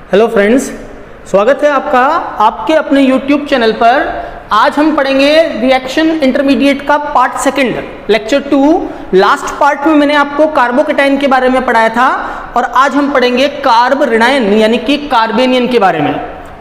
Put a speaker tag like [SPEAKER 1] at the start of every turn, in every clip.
[SPEAKER 1] Hello friends, स्वागत है आपका आपके अपने YouTube चैनल पर। आज हम पढ़ेंगे रिएक्शन इंटरमीडिएट का part second, lecture 2। Last part में मैंने आपको कार्बोकेटाइन के बारे में पढ़ाया था और आज हम पढ़ेंगे कार्ब ऋणायन यानी कि कार्बेनियन के बारे में।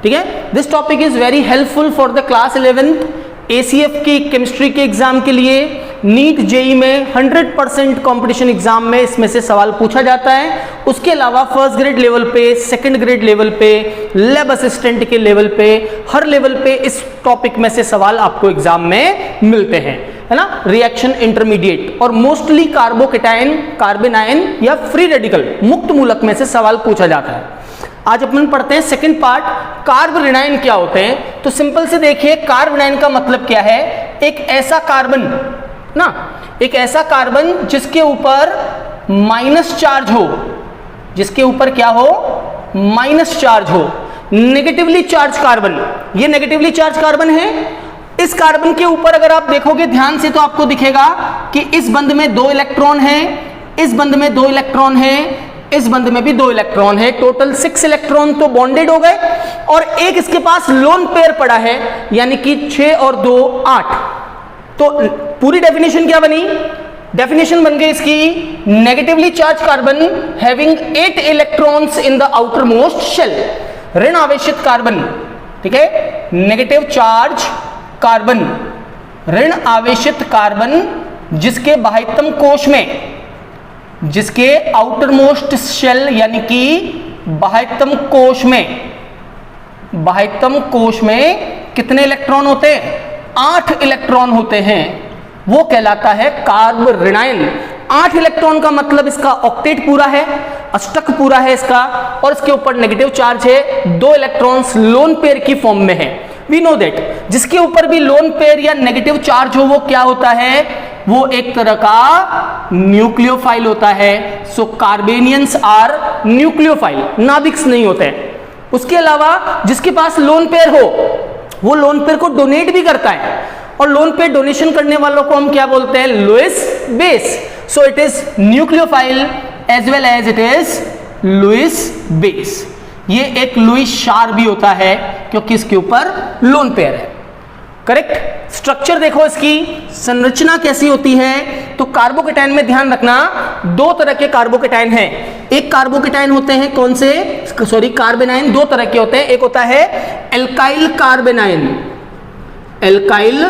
[SPEAKER 1] ठीक है, this topic is very helpful for the class 11th ACF की केमिस्ट्री के एग्जाम के लिए। नीट जेई में 100% कंपटीशन एग्जाम में इसमें से सवाल पूछा जाता है। उसके अलावा फर्स्ट ग्रेड लेवल पे, सेकंड ग्रेड लेवल पे, लैब असिस्टेंट के लेवल पे, हर लेवल पे इस टॉपिक में से सवाल आपको एग्जाम में मिलते हैं, है ना। रिएक्शन इंटरमीडिएट और मोस्टली कार्बोकेटाइन, कार्बेनायन या फ्री रेडिकल मुक्त मूलक में से सवाल पूछा जाता है। आज अपन पढ़ते हैं सेकंड पार्ट, कार्ब ऋणायन क्या होते हैं। तो सिंपल से देखिए, कार्ब ऋणायन का मतलब क्या है। एक ऐसा कार्बन ना, एक ऐसा कार्बन जिसके ऊपर माइनस चार्ज हो, जिसके ऊपर क्या हो, माइनस चार्ज हो, नेगेटिवली चार्ज कार्बन। ये नेगेटिवली चार्ज कार्बन है। इस कार्बन के ऊपर अगर आप देखोगे ध्यान से तो आपको दिखेगा कि इस बंध में 2 इलेक्ट्रॉन है, इस बंध में 2 इलेक्ट्रॉन है, इस बंध में भी 2 इलेक्ट्रॉन है। टोटल 6 इलेक्ट्रॉन तो बॉन्डेड हो गए और एक इसके पास लोन पेयर पड़ा है, यानी कि 6 और 2 8। तो पूरी डेफिनेशन क्या बनी? डेफिनेशन बन गई इसकी, negatively charge carbon having 8 electrons in the outermost shell. ऋण आवेशित कार्बन, ठीक है, नेगेटिव चार्ज कार्बन, ऋण आवेशित कार्बन जिसके बाह्यतम कोश में, जिसके आउटर मोस्ट शेल यानी कि बाह्यतम कोश में, बाह्यतम कोश में कितने इलेक्ट्रॉन होते हैं? 8 इलेक्ट्रॉन होते हैं। वो कहलाता है कार्ब ऋणायन। 8 इलेक्ट्रॉन का मतलब इसका ऑक्टेट पूरा है, अष्टक पूरा है इसका, और इसके ऊपर नेगेटिव चार्ज है। 2 इलेक्ट्रॉन्स लोन पेयर की फॉर्म में है। वी नो दैट जिसके ऊपर भी लोन पेयर या नेगेटिव चार्ज हो वो क्या होता है? वो एक तरह का न्यूक्लियोफाइल होता है। सो कार्बेनियंस आर न्यूक्लियोफाइल, नाभिक्स नहीं होते। उसके अलावा जिसके पास लोन पेयर हो वो लोन पेयर को डोनेट भी करता है, और लोन पेयर डोनेशन करने वालों को हम क्या बोलते हैं? Lewis base. So it is nucleophile as well as it is Lewis base. ये एक लुईस शार भी होता है क्योंकि इसके ऊपर लोन पेयर है। करेक्ट। स्ट्रक्चर देखो, इसकी संरचना कैसी होती है। तो कार्बोकेटाइन में ध्यान रखना, 2 तरह के कार्बोकेटाइन हैं। एक कार्बोकेटाइन होते हैं कौन से, सॉरी कार्बेनाइन 2 तरह के होते हैं। एक होता है एल्काइल कार्बेनाइन, एल्काइल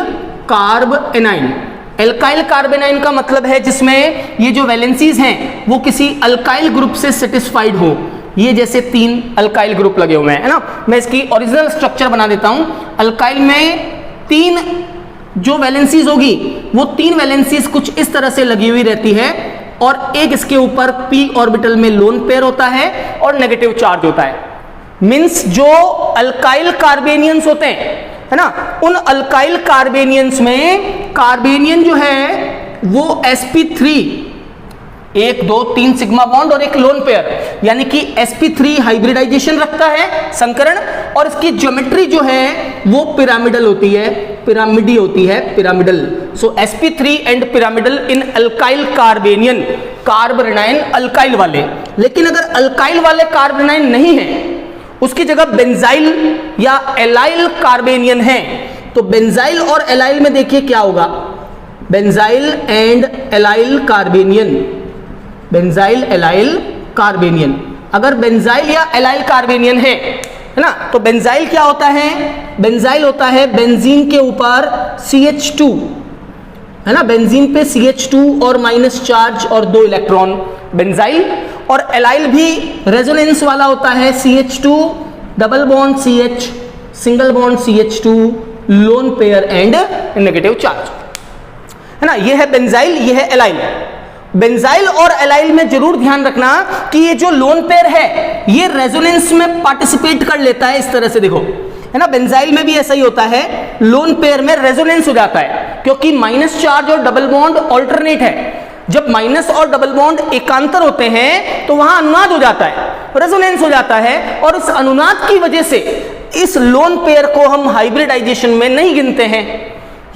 [SPEAKER 1] कार्बेनाइन। एल्काइल कार्बेनाइन का मतलब है जिसमें ये जो वैलेंसीज हैं वो किसी अल्काइल ग्रुप से सेटिस्फाइड हो। ये जैसे 3 अल्काइल ग्रुप लगे हुए हैं, है ना। मैं इसकी ओरिजिनल स्ट्रक्चर बना देता हूं। अल्काइल में 3 जो वैलेंसीज होगी वो 3 वैलेंसीज कुछ इस तरह से लगी हुई रहती है, और एक इसके ऊपर p ऑर्बिटल में लोन पेयर होता है और नेगेटिव चार्ज होता है। मींस जो अल्काइल कार्बेनियंस होते हैं, है ना, उन अल्काइल कार्बेनियंस में कार्बेनियन जो है वो sp3, 1 2 3 सिग्मा बॉन्ड और एक लोन पेयर, यानी कि sp3 हाइब्रिडाइजेशन रखता है, संकरण, और इसकी ज्योमेट्री जो है वो पिरामिडल होती है, पिरामिडी होती है, pyramidal. So sp3 and pyramidal in alkyl carbanion, कार्ब ऋणायन अल्काइल वाले। लेकिन अगर अल्काइल वाले कार्ब ऋणायन नहीं है, उसकी जगह बेंजाइल या एलाइल कार्बेनियन है, तो बेंजाइल और एलाइल में देखिए क्या होगा, benzyl and allyl carbanion, benzyl allyl carbanion. अगर बेंजाइल या एलाइल कार्बेनियन है ना, तो बेंजाइल क्या होता है? बेंजाइल होता है बेंजीन के ऊपर CH2, है ना, बेंजीन पे CH2 और माइनस चार्ज और 2 इलेक्ट्रॉन, बेंजाइल। और एलाइल भी रेजोनेंस वाला होता है, CH2 double bond CH, single bond CH2, lone pair and negative charge, है ना। ये है बेंजाइल, ये है एलाइल। बेंजाइल और एलाइल में जरूर ध्यान रखना कि ये जो लोन पेयर है ये रेजोनेंस में पार्टिसिपेट कर लेता है, इस तरह से देखो, है ना। बेंजाइल में भी ऐसा ही होता है, लोन पेयर में रेजोनेंस हो जाता है क्योंकि माइनस चार्ज और डबल बॉन्ड ऑल्टरनेट है। जब माइनस और डबल बॉन्ड एकांतर होते हैं तो वहां अनुनाद हो जाता है, रेजोनेंस हो जाता है, और इस अनुनाद की वजह से इस लोन पेयर को हम हाइब्रिडाइजेशन में नहीं गिनते हैं,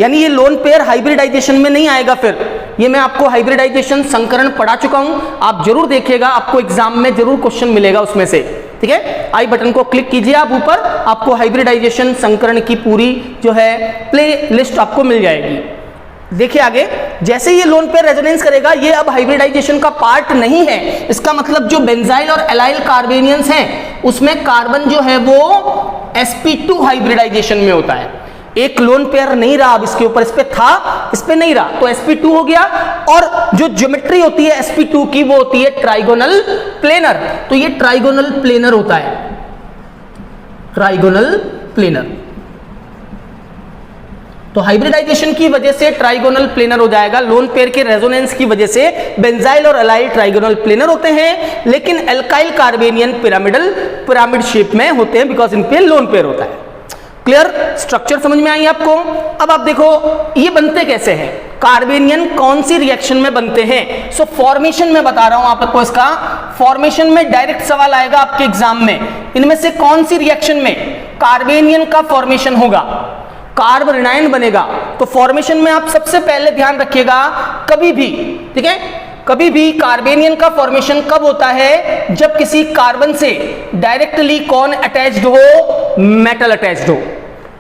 [SPEAKER 1] यानी ये लोन पेयर हाइब्रिडाइजेशन में नहीं आएगा। फिर ये मैं आपको हाइब्रिडाइजेशन संकरण पढ़ा चुका हूं, आप जरूर देखिएगा, आपको एग्जाम में जरूर क्वेश्चन मिलेगा उसमें से। ठीक है, आई बटन को क्लिक कीजिए आप ऊपर, आपको हाइब्रिडाइजेशन संकरण की पूरी जो है प्ले लिस्ट आपको मिल जाएगी। देखिए आगे, जैसे ये लोन पेयर रेजोनेंस करेगा, ये अब हाइब्रिडाइजेशन का पार्ट नहीं है। इसका मतलब जो बेंजाइल और एलाइल कार्बेनियंस हैं उसमें कार्बन जो है वो sp2 हाइब्रिडाइजेशन में होता है। एक लोन पेयर नहीं रहा अब इसके ऊपर, इस पे था, इस पे नहीं रहा, तो sp2 हो गया। और जो ज्योमेट्री होती है sp2 की वो होती है ट्राइगोनल प्लेनर, तो ये ट्राइगोनल प्लेनर होता है, ट्राइगोनल प्लेनर। तो हाइब्रिडाइजेशन की वजह से ट्राइगोनल प्लेनर हो जाएगा, लोन पेयर के रेजोनेंस की वजह से बेंजाइल और एलाइल ट्राइगोनल प्लेनर होते हैं, लेकिन एल्काइल कार्बेनियन पिरामिड शेप में होते हैं, बिकॉज इन पे लोन पेयर होता है। क्लियर, स्ट्रक्चर समझ में आई आपको? अब आप देखो ये बनते कैसे हैं, कार्बेनियन कौन सी रिएक्शन में बनते हैं। सो फॉर्मेशन में बता रहा हूं आपको, इसका फॉर्मेशन में डायरेक्ट सवाल आएगा आपके एग्जाम में, इनमें से कौन सी रिएक्शन में कार्बेनियन का फॉर्मेशन होगा, कार्ब ऋणायन बनेगा। तो फॉर्मेशन में आप सबसे पहले ध्यान रखिएगा, कभी भी, ठीक है, कभी भी कार्बेनियन का फॉर्मेशन कब होता है, जब किसी कार्बन से डायरेक्टली कौन अटैच्ड हो, मेटल अटैच्ड हो।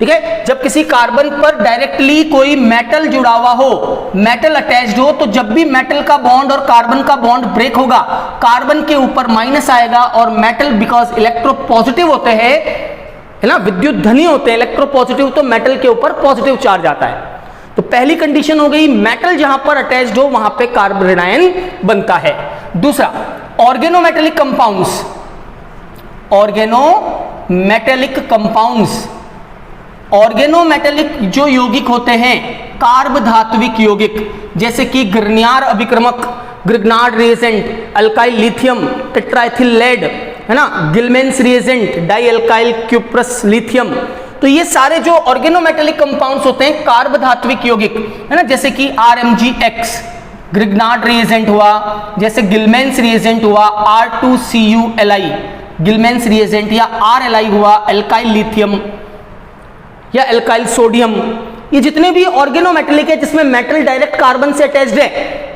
[SPEAKER 1] ठीक है, जब किसी कार्बन पर डायरेक्टली कोई मेटल जुड़ा हुआ हो, मेटल अटैच्ड हो, तो जब भी मेटल का बॉन्ड और कार्बन का बॉन्ड ब्रेक होगा, कार्बन के ऊपर माइनस आएगा और मेटल बिकॉज इलेक्ट्रोपॉजिटिव होते हैं, है ना, विद्युत धनी होते हैं इलेक्ट्रोपॉजिटिव, तो मेटल के ऊपर पॉजिटिव चार्ज आता है। तो पहली कंडीशन हो गई, मेटल जहां पर अटैच्ड हो वहां पे कार्ब ऋणायन बनता है। दूसरा, organometallic compounds, organometallic compounds, organometallic जो यौगिक होते हैं, कार्ब धात्विक यौगिक, जैसे कि ग्रिग्नार्ड अभिक्रमक, Grignard reagent, alkyl lithium, tetraethyl lead, है ना, Gilman's reagent, dialkyl cuprous lithium, तो ये सारे जो ऑर्गेनोमेटेलिक कंपाउंड्स होते हैं कार्ब धात्विक यौगिक, है ना, जैसे कि RMgX ग्रिग्नार्ड रिएजेंट हुआ, जैसे गिलमेंस रिएजेंट हुआ R2CuLi गिलमेंस रिएजेंट, या RLi हुआ अल्काइल लिथियम या अल्काइल सोडियम, ये जितने भी ऑर्गेनोमेटेलिक है जिसमें मेटल डायरेक्ट कार्बन से अटैच्ड है,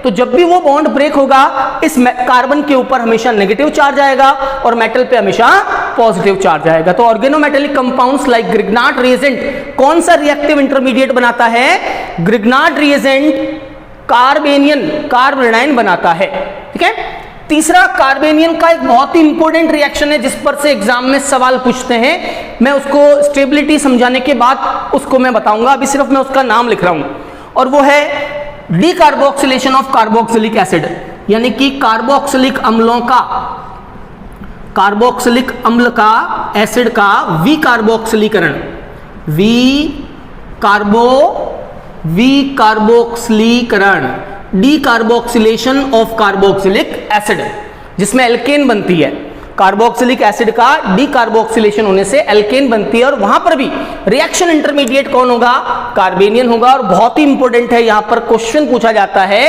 [SPEAKER 1] तो जब भी वो बॉन्ड ब्रेक होगा इस कार्बन के ऊपर हमेशा नेगेटिव चार्ज आएगा और मेटल पे हमेशा पॉजिटिव चार्ज आएगा। तो organometallic compounds like Grignard reagent कौन सा रिएक्टिव इंटरमीडिएट बनाता है, ग्रिग्नार्ड रिएजेंट कार्बेनियन, कार्ब ऋणायन बनाता है। ठीक है, तीसरा कार्बेनियन का एक बहुत ही इंपॉर्टेंट रिएक्शन है जिस पर से एग्जाम में सवाल पूछते हैं, मैं उसको स्टेबिलिटी समझाने के बाद उसको मैं बताऊंगा, अभी सिर्फ मैं उसका नाम लिख रहा हूं, और वो है डीकार्बोक्सिलेशन ऑफ कार्बोक्सिलिक एसिड, यानी कि कार्बोक्सिलिक अम्लों का, कार्बोक्सिलिक अम्ल का, एसिड का विकार्बोक्सिलीकरण, विकार्बोक्सिलीकरण, डीकार्बोक्सिलेशन ऑफ कार्बोक्सिलिक एसिड, जिसमें एल्केन बनती है। कार्बोक्सिलिक एसिड का डीकार्बोक्सिलेशन होने से एल्केन बनती है, और वहां पर भी रिएक्शन इंटरमीडिएट कौन होगा, कार्बेनियन होगा। और बहुत ही इंपॉर्टेंट है, यहां पर क्वेश्चन पूछा जाता है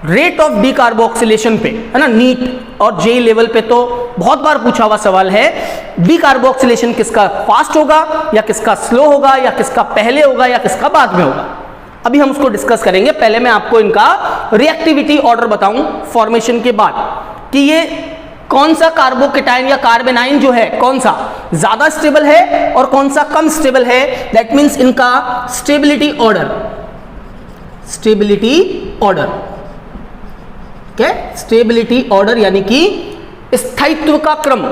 [SPEAKER 1] रेट ऑफ डीकार्बोक्सिलेशन पे, है ना, नीट और जेई लेवल पे तो बहुत बार पूछा हुआ सवाल है, डीकार्बोक्सिलेशन किसका फास्ट होगा या किसका स्लो होगा, या किसका पहले होगा या किसका बाद में होगा। अभी हम उसको डिस्कस करेंगे, पहले मैं आपको इनका रिएक्टिविटी ऑर्डर बताऊं फॉर्मेशन के बाद, कि ये कौन सा कार्बोकेटाइन या कार्बेनाइन जो है कौन सा ज्यादा स्टेबल है और कौन सा कम स्टेबल है। दैट मींस इनका स्टेबिलिटी ऑर्डर, स्टेबिलिटी ऑर्डर, क्या, स्टेबिलिटी ऑर्डर यानी कि स्थायित्व का क्रम।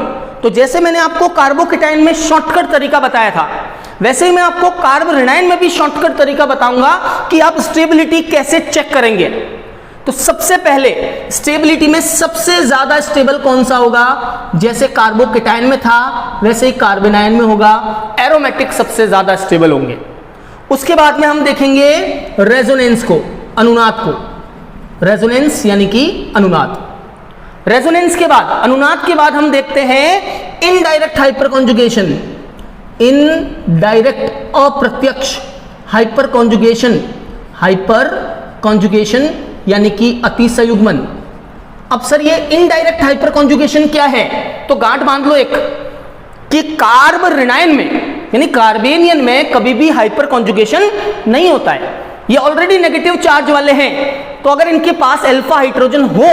[SPEAKER 1] तो जैसे मैंने आपको कार्बोकेटाइन में शॉर्टकट तरीका बताया था, वैसे ही मैं आपको कार्ब ऋणायन में भी शॉर्टकट तरीका बताऊंगा कि आप स्टेबिलिटी कैसे चेक करेंगे। तो सबसे पहले स्टेबिलिटी में सबसे ज्यादा स्टेबल कौन सा होगा, जैसे कार्बोकेटाइन में था वैसे ही कार्बेनाइन में होगा, एरोमेटिक सबसे ज्यादा स्टेबल होंगे। उसके बाद में हम देखेंगे रेजोनेंस को, अनुनाद को, रेजोनेंस यानी कि अनुनाद। रेजोनेंस के बाद, अनुनाद के बाद हम देखते हैं इनडायरेक्ट हाइपर कॉन्जुगेशन, इनडायरेक्ट अप्रत्यक्ष हाइपर कॉन्जुगेशन, हाइपर कॉन्जुगेशन यानी कि अतिसंयुग्मन। अब सर ये इनडायरेक्ट हाइपर कॉन्जुगेशन क्या है, तो गांठ बांध लो एक, कि कार्ब ऋणायन में यानी कार्बेनियन में कभी भी हाइपर कॉन्जुगेशन नहीं होता है। ये ऑलरेडी नेगेटिव चार्ज वाले हैं, तो अगर इनके पास अल्फा हाइड्रोजन हो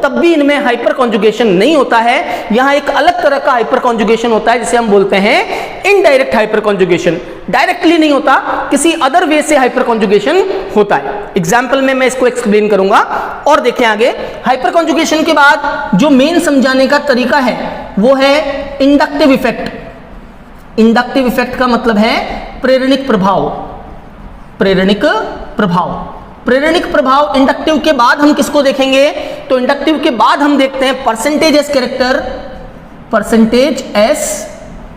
[SPEAKER 1] तब भी इनमें हाइपर कॉन्जुगेशन नहीं होता है। यहां एक अलग तरह का हाइपर कॉन्जुगेशन होता है जिसे हम बोलते हैं इनडायरेक्ट हाइपर कॉन्जुगेशन। डायरेक्टली नहीं होता, किसी अदर वे से हाइपर कॉन्जुगेशन होता है। एग्जाम्पल में मैं इसको एक्सप्लेन करूंगा। और देखें आगे, हाइपर कॉन्जुगेशन के बाद जो मेन समझाने का तरीका है वो है इंडक्टिव इफेक्ट। इंडक्टिव इफेक्ट का मतलब है प्रेरणिक प्रभाव। प्रेरणिक प्रभाव, प्रेरणिक प्रभाव इंडक्टिव के बाद हम किसको देखेंगे? तो इंडक्टिव के बाद हम देखते हैं percentage S character, percentage S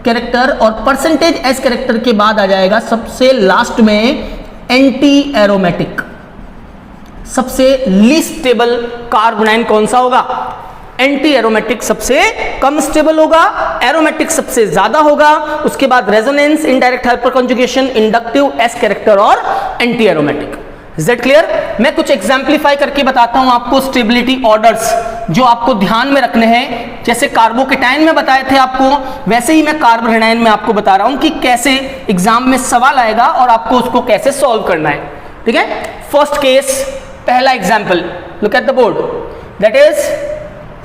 [SPEAKER 1] character, और परसेंटेज एस कैरेक्टर के बाद आ जाएगा सबसे लास्ट में एंटी एरोमेटिक। सबसे लीस्ट स्टेबल कार्बोनाइन कौन सा होगा? एंटी एरोमेटिक सबसे कम स्टेबल होगा, एरोमेटिक सबसे ज्यादा होगा, उसके बाद resonance, indirect hyperconjugation, inductive, s character और antiaromatic. Is that clear? मैं कुछ एग्जाम्पलीफाई करके बताता हूं आपको स्टेबिलिटी ऑर्डर्स जो आपको ध्यान में रखने हैं। जैसे कार्बोकेटाइन में बताए थे आपको, वैसे ही मैं कार्बोरेनाइन में आपको बता रहा हूं कि कैसे एग्जाम में सवाल आएगा और आपको उसको कैसे सॉल्व करना है। ठीक है, फर्स्ट केस, पहला example, look at the board, that is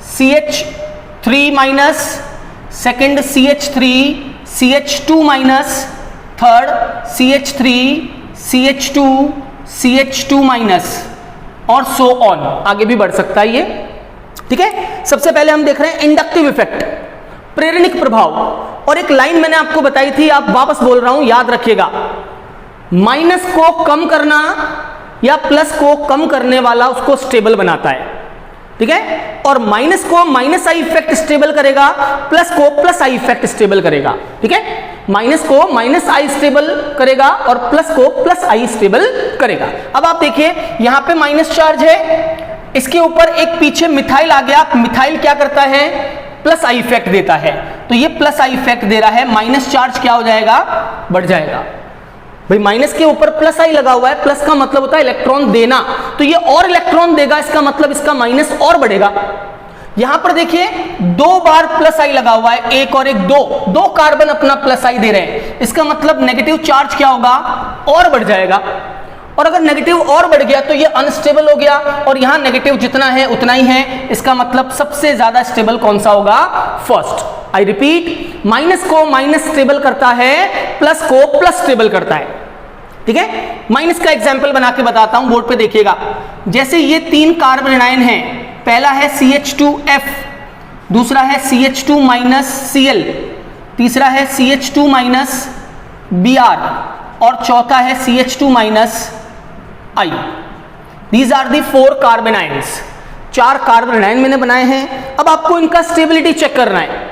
[SPEAKER 1] CH3 minus, second CH3, CH2 minus, third CH3, CH2, CH2 minus, और सो ऑन, आगे भी बढ़ सकता है ये। ठीक है, सबसे पहले हम देख रहे हैं इंडक्टिव इफेक्ट, प्रेरणिक प्रभाव। और एक लाइन मैंने आपको बताई थी, आप वापस बोल रहा हूं, याद रखिएगा, माइनस को कम करना या प्लस को कम करने वाला उसको स्टेबल बनाता है। ठीक है, और माइनस को माइनस आई इफेक्ट स्टेबल करेगा, प्लस को प्लस आई इफेक्ट स्टेबल करेगा। ठीक है, माइनस को माइनस आई स्टेबल करेगा और प्लस को प्लस आई स्टेबल करेगा। अब आप देखिए, यहां पे माइनस चार्ज है, इसके ऊपर एक पीछे मिथाइल आ गया। मिथाइल क्या करता है? प्लस आई इफेक्ट देता है, तो ये प्लस आई इफेक्ट दे रहा है, माइनस चार्ज क्या हो जाएगा? बढ़ जाएगा। भाई माइनस के ऊपर प्लस आई लगा हुआ है, प्लस का मतलब होता है इलेक्ट्रॉन देना, तो ये और इलेक्ट्रॉन देगा, इसका मतलब इसका माइनस और बढ़ेगा। यहां पर देखिए 2 बार प्लस आई लगा हुआ है, एक और एक, दो कार्बन अपना प्लस आई दे रहे हैं, इसका मतलब नेगेटिव चार्ज क्या होगा? और बढ़ जाएगा। और अगर नेगेटिव और बढ़ गया तो ये अनस्टेबल हो गया, और यहां नेगेटिव जितना है उतना ही है, इसका मतलब सबसे ज्यादा स्टेबल कौन सा होगा? फर्स्ट। आई रिपीट, माइनस को माइनस स्टेबल करता है, प्लस को प्लस स्टेबल करता है। ठीक है, माइनस का एग्जाम्पल बना के बताता हूं, बोर्ड पे देखिएगा। जैसे ये 3 कार्बोनाइन है, पहला है CH2F, दूसरा है CH2 माइनस Cl, तीसरा है CH2 माइनस Br, और चौथा है CH2 minus I। These are the 4 carbanions. 4 carbanion मैंने बनाए हैं। अब आपको इनका स्टेबिलिटी चेक करना है,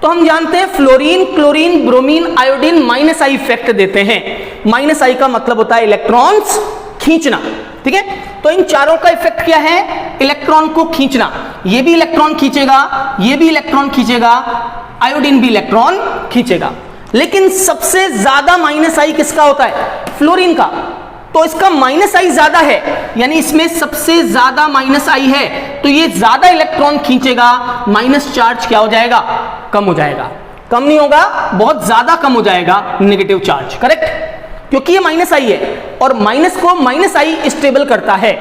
[SPEAKER 1] तो हम जानते हैं fluorine, chlorine, bromine, iodine minus I effect देते हैं। माइनस आई का मतलब होता है इलेक्ट्रॉन्स खींचना। ठीक है, तो इन चारों का इफेक्ट क्या है? इलेक्ट्रॉन को खींचना। ये भी इलेक्ट्रॉन खींचेगा, ये भी इलेक्ट्रॉन खींचेगा, आयोडीन भी इलेक्ट्रॉन खींचेगा। लेकिन सबसे ज्यादा माइनस आई किसका होता है? फ्लोरीन का। तो इसका माइनस आई ज्यादा है, यानी इसमें सबसे ज्यादा माइनस आई है, तो ये ज्यादा इलेक्ट्रॉन खींचेगा, माइनस चार्ज क्या हो जाएगा? कम हो जाएगा। कम नहीं होगा, बहुत ज्यादा कम हो जाएगा नेगेटिव चार्ज। करेक्ट, क्योंकि ये माइनस आई है, और माइनस को माइनस आई स्टेबल करता है,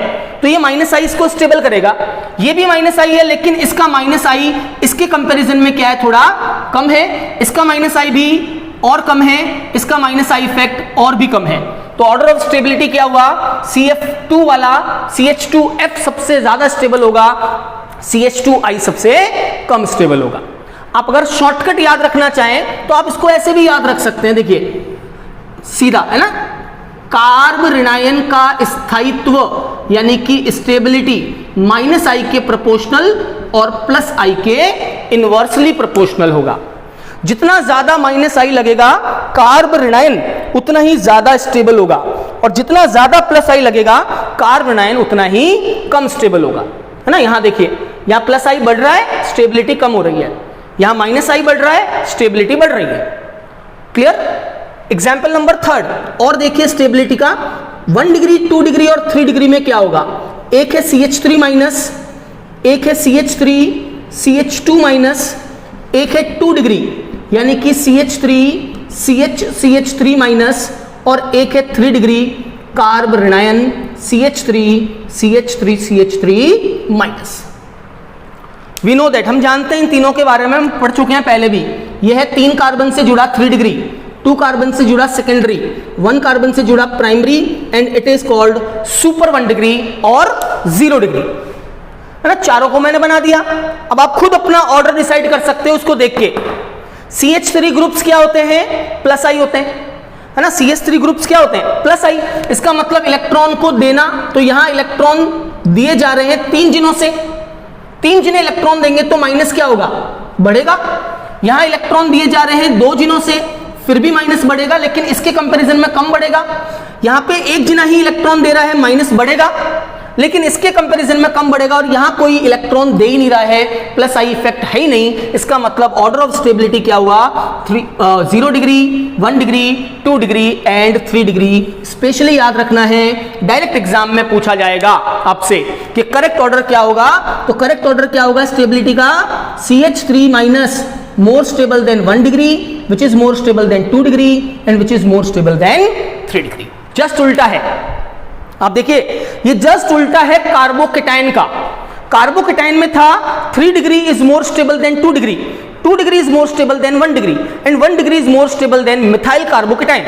[SPEAKER 1] तो ये माइनस आई इसको स्टेबल करेगा। ये भी माइनस आई है, लेकिन इसका माइनस आई इसके कंपैरिजन में क्या है? थोड़ा कम है। इसका माइनस आई भी और कम है, इसका माइनस आई इफेक्ट और भी कम है। तो ऑर्डर ऑफ स्टेबिलिटी क्या हुआ? CF2 वाला CH2F सबसे ज्यादा स्टेबल होगा, CH2I सबसे कम स्टेबल होगा। आप अगर शॉर्टकट याद रखना चाहें तो आप इसको ऐसे भी याद रख सकते हैं। देखिए सीधा है ना, कार्बोरेनाइन का स्थायित्व यानी कि स्टेबिलिटी माइनस आई के प्रोपोर्शनल और प्लस आई के इनवर्सली प्रोपोर्शनल होगा। जितना ज्यादा माइनस आई लगेगा कार्बोरेनाइन उतना ही ज्यादा स्टेबल होगा, और जितना ज्यादा प्लस आई लगेगा कार्बोरेनाइन उतना ही कम स्टेबल होगा। है ना, यहां देखिए, यहां प्लस आई बढ़ रहा है, स्टेबिलिटी कम हो रही है, यहां माइनस आई बढ़ रहा है, स्टेबिलिटी बढ़ रही है। क्लियर? एग्जाम्पल नंबर 3 और देखिए स्टेबिलिटी का। 1 डिग्री, 2 डिग्री और 3 डिग्री में क्या होगा? एक है CH3 माइनस, एक है CH3 CH2 माइनस, एक है 2 डिग्री यानी कि CH3 CH3 माइनस, और एक है 3 डिग्री कार्ब ऋणायन CH3 CH3 CH3 minus. We know that, हम जानते हैं इन तीनों के बारे में, हम पढ़ चुके हैं पहले भी। यह है 3 कार्बन से जुड़ा 3 डिग्री, 2 कार्बन से जुड़ा सेकेंडरी, 1 कार्बन से जुड़ा primary, and it is called super 1 degree और 0 डिग्री, है ना। चारों को मैंने बना दिया। अब आप खुद अपना ऑर्डर डिसाइड कर सकते हो उसको देख के। CH3 ग्रुप्स क्या होते हैं? प्लस आई होते हैं, है ना। CH3 ग्रुप्स क्या होते हैं? प्लस आई। इसका मतलब इलेक्ट्रॉन को देना, तो यहां इलेक्ट्रॉन दिए जा रहे हैं 3 जिनों से, 3 जिन्हें इलेक्ट्रॉन देंगे तो माइनस क्या होगा? बढ़ेगा। यहां इलेक्ट्रॉन दिए जा रहे हैं 2 जिनों से, फिर भी माइनस बढ़ेगा, लेकिन इसके कंपैरिजन में कम बढ़ेगा। यहां पे 1 जिना ही इलेक्ट्रॉन दे रहा है, माइनस बढ़ेगा, लेकिन इसके कंपैरिजन में कम बढ़ेगा। और यहां कोई इलेक्ट्रॉन दे ही नहीं रहा है, प्लस आई इफेक्ट है ही नहीं। इसका मतलब ऑर्डर ऑफ स्टेबिलिटी क्या हुआ? 0 degree, 1 degree, 2 degree and 3 degree. Specially याद रखना है, डायरेक्ट एग्जाम में पूछा जाएगा आपसे कि करेक्ट ऑर्डर क्या होगा। तो करेक्ट ऑर्डर क्या होगा स्टेबिलिटी का? CH3 minus more stable than 1 degree, which is more stable than 2 degree, and which is more stable than 3 degree. Just उल्टा है। आप देखिए, ये जस्ट उल्टा है कार्बोकेटाइन का। कार्बोकेटाइन में था 3 degree is more stable then 2 degree, 2 degree is more stable then 1 degree, and 1 degree is more stable then methyl carbocation.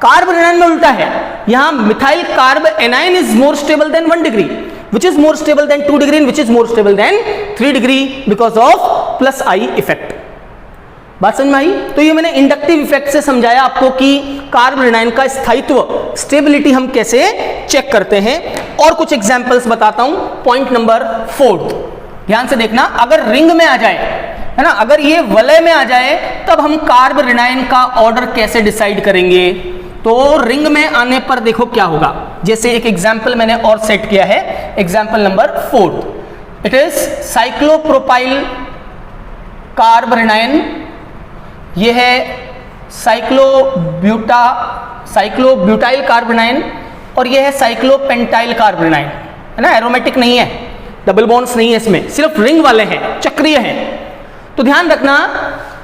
[SPEAKER 1] Carb anion में उल्टा है, यहां methyl carb anion is more stable then 1 degree, which is more stable than 2 degree and which is more stable than 3 degree because of plus I effect। बात समझ में आई? तो ये मैंने इंडक्टिव इफेक्ट से समझाया आपको कि कार्ब ऋणायन का स्थायित्व, स्टेबिलिटी हम कैसे चेक करते हैं। और कुछ एग्जांपल्स बताता हूं। पॉइंट नंबर 4, ध्यान से देखना। अगर रिंग में आ जाए, है ना, अगर ये वलय में आ जाए, तब हम कार्ब ऋणायन का ऑर्डर कैसे डिसाइड करेंगे? तो रिंग में आने पर देखो क्या होगा। जैसे एक एग्जाम्पल मैंने और सेट किया है, example number 4, it is cyclopropyl कार्ब ऋणायन, ये है साइक्लोब्यूटाइल कार्ब ऋणायन, और ये है साइक्लोपेंटाइल कार्ब ऋणायन, है ना। एरोमेटिक नहीं है, डबल बॉन्ड्स नहीं है इसमें, सिर्फ रिंग वाले हैं, चक्रीय हैं। तो ध्यान रखना,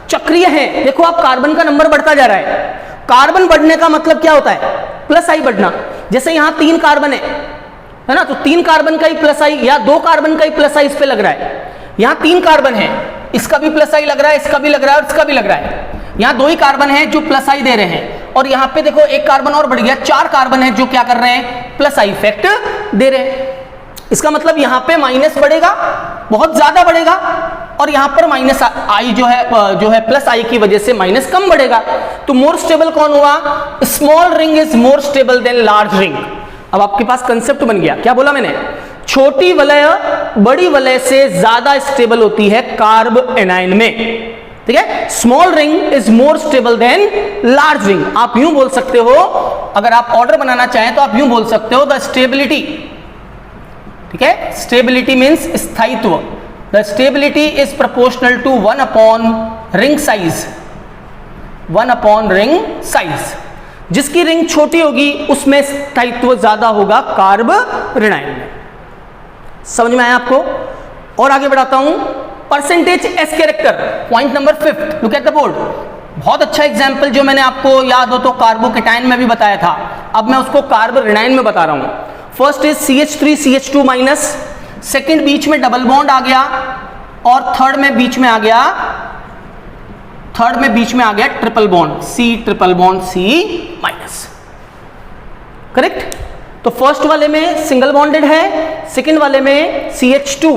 [SPEAKER 1] चक्रीय है। देखो आप, कार्बन का नंबर बढ़ता जा रहा है। कार्बन बढ़ने का मतलब क्या होता है? प्लस आई बढ़ना। जैसे यहां 3 कार्बन है ना, तो 3 कार्बन का ही प्लस आई, या 2 कार्बन का ही प्लस आई इस पे लग रहा है। यहां 3 कार्बन है, इसका भी प्लस आई लग रहा है, इसका भी लग रहा है और इसका भी लग रहा है। यहां 2 ही कार्बन है जो प्लस आई दे रहे हैं, और यहां पे देखो 1 कार्बन और बढ़ गया, 4 कार्बन है जो क्या कर रहे हैं? प्लस आई इफेक्ट दे रहे हैं। इसका मतलब यहां पे माइनस बढ़ेगा, बहुत ज्यादा बढ़ेगा, और यहां पर माइनस आई जो है प्लस आई की वजह से माइनस कम बढ़ेगा। तो मोर स्टेबल कौन हुआ? Small ring is more stable then large ring. अब आपके पास कंसेप्ट बन गया। क्या बोला मैंने? छोटी वलय बड़ी वलय से ज्यादा स्टेबल होती है कार्ब एनायन में, ठीक है। Small ring is more stable then large ring. आप यूं बोल सकते हो, अगर आप ऑर्डर बनाना चाहें तो आप यूं बोल सकते हो, द स्टेबिलिटी, ठीक है, स्टेबिलिटी मीन्स स्थायित्व, the stability is proportional to 1 upon ring size, 1 upon ring size. जिसकी रिंग छोटी होगी उसमें स्थायित्व ज्यादा होगा कार्ब ऋणायन में। समझ में आया आपको? और आगे बढ़ाता हूं, percentage S character, point number 5, look at the board. बहुत अच्छा एग्जांपल जो मैंने आपको याद हो तो कार्बोकेटाइन में भी बताया था, अब मैं उसको कार्ब ऋणायन में बता रहा हूं। First is CH3 CH2 minus, second बीच में डबल बॉन्ड आ गया, और थर्ड में बीच में आ गया triple bond, C triple bond C minus. Correct? तो फर्स्ट वाले में सिंगल बॉन्डेड है, सेकेंड वाले में CH2,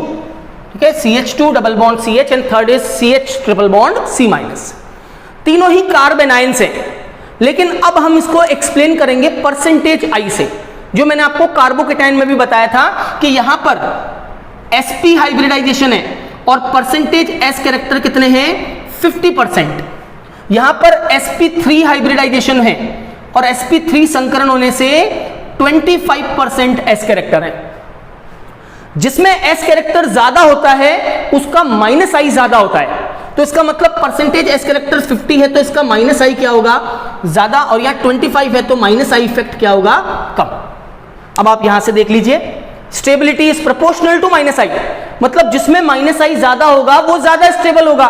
[SPEAKER 1] ठीक है, CH2 double bond CH, and third is CH triple bond C minus. तीनों ही कार्ब एनायंस हैं, लेकिन अब हम इसको एक्सप्लेन करेंगे परसेंटेज आई से, जो मैंने आपको कार्बोकेटाइन में भी बताया था कि यहां पर sp हाइब्रिडाइजेशन है और परसेंटेज s कैरेक्टर कितने हैं? 50%। यहां पर sp3 हाइब्रिडाइजेशन है और sp3 संकरण होने से 25% s कैरेक्टर है। जिसमें s कैरेक्टर ज्यादा होता है उसका माइनस आई ज्यादा होता है। तो इसका मतलब परसेंटेज s कैरेक्टर 50 है तो इसका माइनस आई क्या होगा? ज्यादा, और यहां 25 है तो माइनस आई इफेक्ट क्या होगा? कम। अब आप यहां से देख लीजिए, stability is proportional to minus I. मतलब जिसमें माइनस आई ज्यादा होगा वो ज्यादा स्टेबल होगा।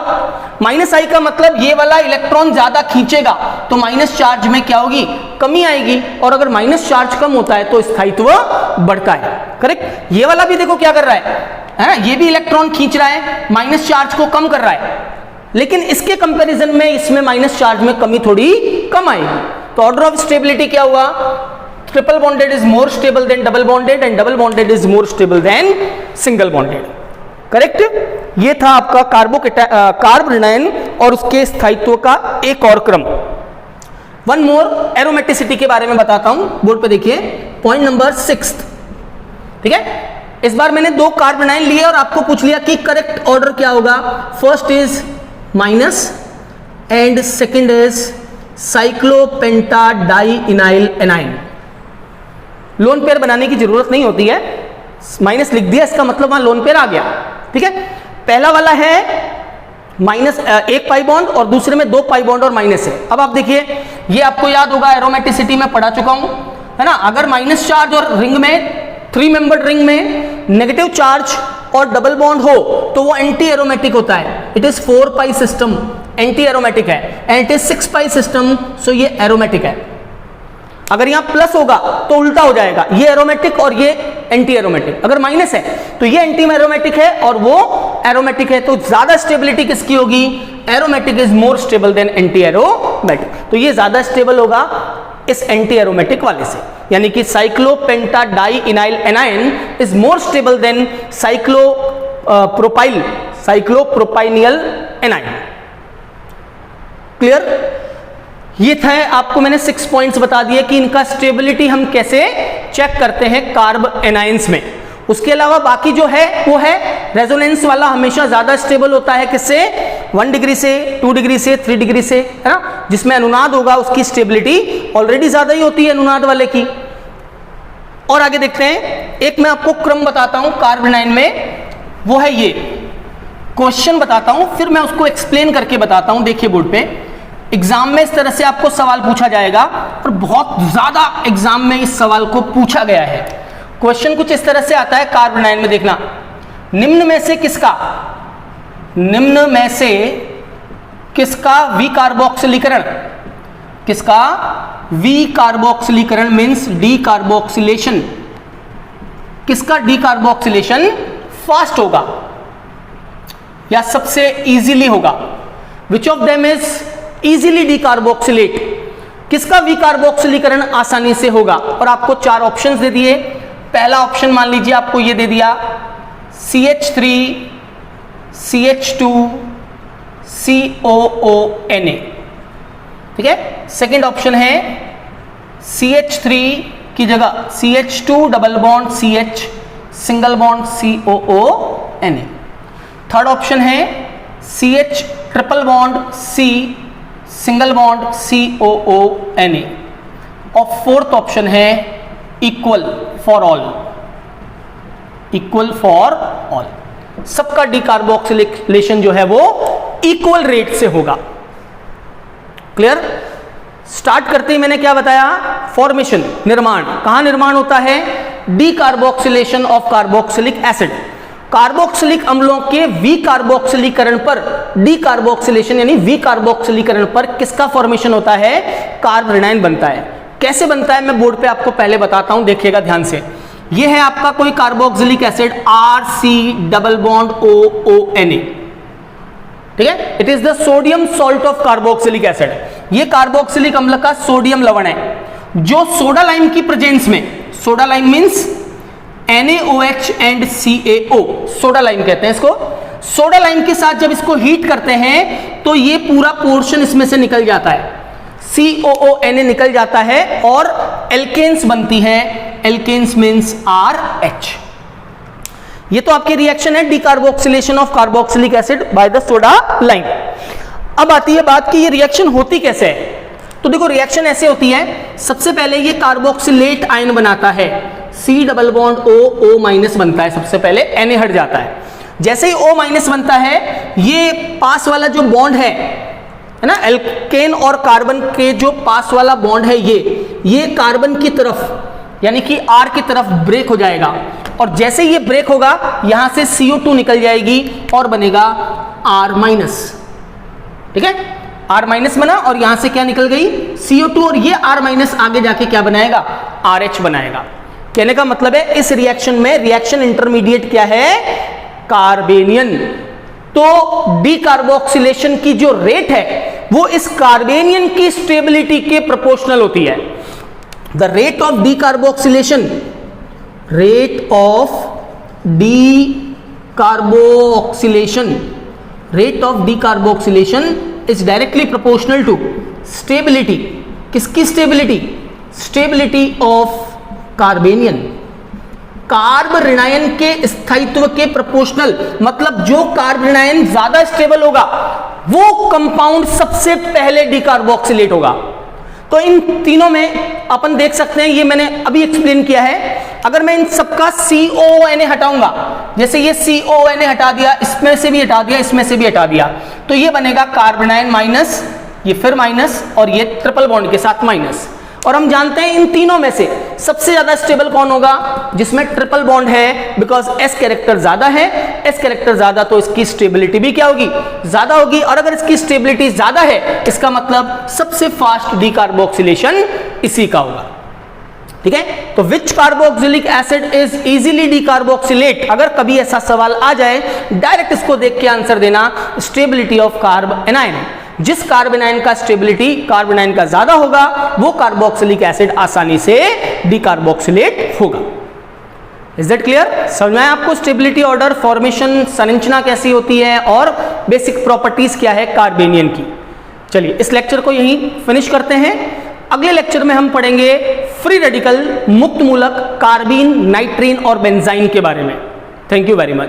[SPEAKER 1] माइनस आई का मतलब ये वाला इलेक्ट्रॉन ज्यादा खींचेगा, तो माइनस चार्ज में क्या होगी, कमी आएगी। और अगर माइनस चार्ज कम होता है तो स्थायित्व बढ़ता है। करेक्ट। ये वाला भी देखो क्या कर रहा है ना, ये भी इलेक्ट्रॉन खींच रहा है, माइनस चार्ज को कम कर रहा है, लेकिन इसके कंपैरिजन में इसमें माइनस चार्ज में कमी थोड़ी कम आएगी। तो ऑर्डर ऑफ स्टेबिलिटी क्या हुआ, triple bonded is more stable then double bonded and double bonded is more stable then single bonded. Correct. ये था आपका कार्ब रेनाइन और उसके स्थायित्व का एक और क्रम। वन मोर एरोमेटिसिटी के बारे में बताता हूं, बोर्ड पे देखिए, पॉइंट नंबर 6। ठीक है, इस बार मैंने 2 कार्ब रेनाइन लिए और आपको पूछ लिया कि करेक्ट ऑर्डर क्या होगा। First is minus and second is cyclopentadienyl anion. Lone pair बनाने की जरूरत नहीं होती है, माइनस लिख दिया इसका मतलब वहां लोन पेयर आ गया। ठीक है, पहला वाला है माइनस 1 पाई बॉन्ड और दूसरे में 2 पाई बॉन्ड और माइनस है। अब आप देखिए, ये आपको याद होगा, एरोमेटिसिटी में पढ़ा चुका हूं, है ना। अगर माइनस चार्ज और रिंग में 3 मेंबर्ड रिंग में नेगेटिव चार्ज और डबल बॉन्ड हो तो वो एंटी एरोमेटिक होता है। It is 4 pi system, antiaromatic है, and it is 6 pi system, so ये एरोमेटिक है। अगर यहां प्लस होगा तो उल्टा हो जाएगा, ये एरोमेटिक और ये एंटी एरोमेटिक। अगर माइनस है तो ये एंटी एरोमेटिक है और वो एरोमेटिक है, तो ज्यादा स्टेबिलिटी किसकी होगी, aromatic is more stable then anti aromatic, तो ये ज्यादा स्टेबल होगा इस एंटी एरोमेटिक वाले से। यानी कि cyclopentadienyl anion is more stable than cyclopropenyl anion. Clear. ये था, आपको मैंने 6 पॉइंट्स बता दिए कि इनका स्टेबिलिटी हम कैसे चेक करते हैं कार्ब एनाइंस में। उसके अलावा बाकी जो है वो है रेजोनेंस वाला हमेशा ज्यादा स्टेबल होता है, किससे, 1 डिग्री से, 2 डिग्री से, 3 डिग्री से, है ना। जिसमें अनुनाद होगा उसकी स्टेबिलिटी ऑलरेडी ज्यादा ही होती है अनुनाद वाले की। और आगे देखते हैं, एक मैं आपको क्रम बताता हूं कार्ब एनाइन में, वो है ये क्वेश्चन बताता हूं, फिर मैं उसको एक्सप्लेन करके बताता हूं। देखिए बोर्ड पे, एग्जाम में इस तरह से आपको सवाल पूछा जाएगा और बहुत ज्यादा एग्जाम में इस सवाल को पूछा गया है। क्वेश्चन कुछ इस तरह से आता है कार्ब एनाइन में, देखना, निम्न में से किसका विकार्बोक्सिलीकरण, किसका विकार्बोक्सिलीकरण मींस डीकार्बोक्सिलेशन, किसका डीकार्बोक्सिलेशन फास्ट होगा या सबसे इजीली होगा, which of them is easily decarboxylate, किसका विकार्बोक्सिलीकरण आसानी से होगा। और आपको 4 ऑप्शंस दे दिए। पहला ऑप्शन मान लीजिए आपको ये दे दिया CH3 CH2 COONA, ठीक है। सेकेंड ऑप्शन है CH3 की जगह CH2 double bond CH single bond COONA। Third option है CH triple bond C single bond COONA। और फोर्थ ऑप्शन है equal for all, equal for all. सबका डीकार्बोक्सिलेशन जो है वो इक्वल रेट से होगा। क्लियर। स्टार्ट करते ही मैंने क्या बताया, फॉर्मेशन, निर्माण। कहां निर्माण होता है, decarboxylation of carboxylic acid. Carboxylic अम्लों के विकार्बोक्सिलीकरण पर, डीकार्बोक्सिलेशन यानी विकार्बोक्सिलीकरण पर किसका फॉर्मेशन होता है, कार्ब रेनाइन बनता है। कैसे बनता है मैं बोर्ड पे आपको पहले बताता हूं, देखिएगा ध्यान से। ये है आपका कोई carboxylic acid RC double bond OONA, ठीक है। It is the sodium salt of carboxylic acid. ये कार्बोक्सिलिक अम्ल का सोडियम लवण है जो सोडा लाइम की प्रेजेंस में, soda lime means NaOH and CaO, soda lime कहते हैं इसको। सोडा लाइम के साथ जब इसको हीट करते हैं तो ये पूरा पोर्शन इसमें से निकल जाता है, COONA निकल जाता है और एल्केन्स बनती है। Alkanes means RH। ये तो आपकी रिएक्शन है decarboxylation of carboxylic acid by the soda lime. अब आती है बात कि ये रिएक्शन होती कैसे है। तो देखो रिएक्शन ऐसे होती है, सबसे पहले ये कार्बोक्सिलेट आयन बनाता है, C double bond O minus बनता है, सबसे पहले Na हट जाता है। जैसे ही O माइनस बनता है, ये पास वाला जो बॉन्ड है ना, एल्केन और कार्बन के जो पास वाला बॉन्ड है, ये कार्बन की तरफ यानी कि R की तरफ ब्रेक हो जाएगा और जैसे ये ब्रेक होगा यहां से CO2 निकल जाएगी और बनेगा R-। ठीक है, R- बना और यहां से क्या निकल गई CO2 और ये R- आगे जाके क्या बनाएगा RH बनाएगा। कहने का मतलब है इस रिएक्शन में रिएक्शन इंटरमीडिएट क्या है कार्बेनियन। तो डीकार्बोक्सिलेशन की जो रेट है वो इस कार्बेनियन की स्टेबिलिटी के प्रोपोर्शनल होती है। The rate of decarboxylation, rate of decarboxylation is directly proportional to stability. किसकी स्टेबिलिटी? स्टेबिलिटी ऑफ कार्बेनियन, कार्ब ऋणायन के स्थायित्व के प्रोपोर्शनल। मतलब जो कार्ब ऋणायन ज्यादा स्टेबल होगा वो कंपाउंड सबसे पहले डीकार्बोक्सिलेट होगा। तो इन तीनों में अपन देख सकते हैं, ये मैंने अभी एक्सप्लेन किया है। अगर मैं इन सबका COONA हटाऊंगा, जैसे ये COONA हटा दिया, इसमें से भी हटा दिया, इसमें से भी हटा दिया, तो ये बनेगा कार्बनाइन माइनस, ये फिर माइनस और ये ट्रिपल बॉन्ड के साथ माइनस। और हम जानते हैं इन तीनों में से सबसे ज्यादा स्टेबल कौन होगा? जिसमें ट्रिपल बॉन्ड है, बिकॉज S कैरेक्टर ज्यादा है। S कैरेक्टर ज्यादा तो इसकी स्टेबिलिटी भी क्या होगी? ज्यादा होगी। और अगर इसकी स्टेबिलिटी ज्यादा है इसका मतलब सबसे फास्ट डीकार्बोक्सिलेशन इसी का होगा। ठीक है, तो which carboxylic acid is easily decarboxylate? अगर कभी ऐसा सवाल आ जाए डायरेक्ट इसको देख के आंसर देना, स्टेबिलिटी ऑफ कार्ब एनायन। जिस कार्बेनाइन का स्टेबिलिटी कार्बेनाइन का ज्यादा होगा वो कार्बोक्सिलिक एसिड आसानी से डीकार्बोक्सिलेट होगा। Is that clear? समझ में आया आपको? स्टेबिलिटी, ऑर्डर, फॉर्मेशन, संरचना कैसी होती है और बेसिक प्रॉपर्टीज क्या है कार्बेनियन की। चलिए इस लेक्चर को यहीं फिनिश करते हैं। अगले लेक्चर में हम पढ़ेंगे फ्री रेडिकल, मुक्त मूलक, कार्बीन, नाइट्रीन और बेंजाइन के बारे में। Thank you very much.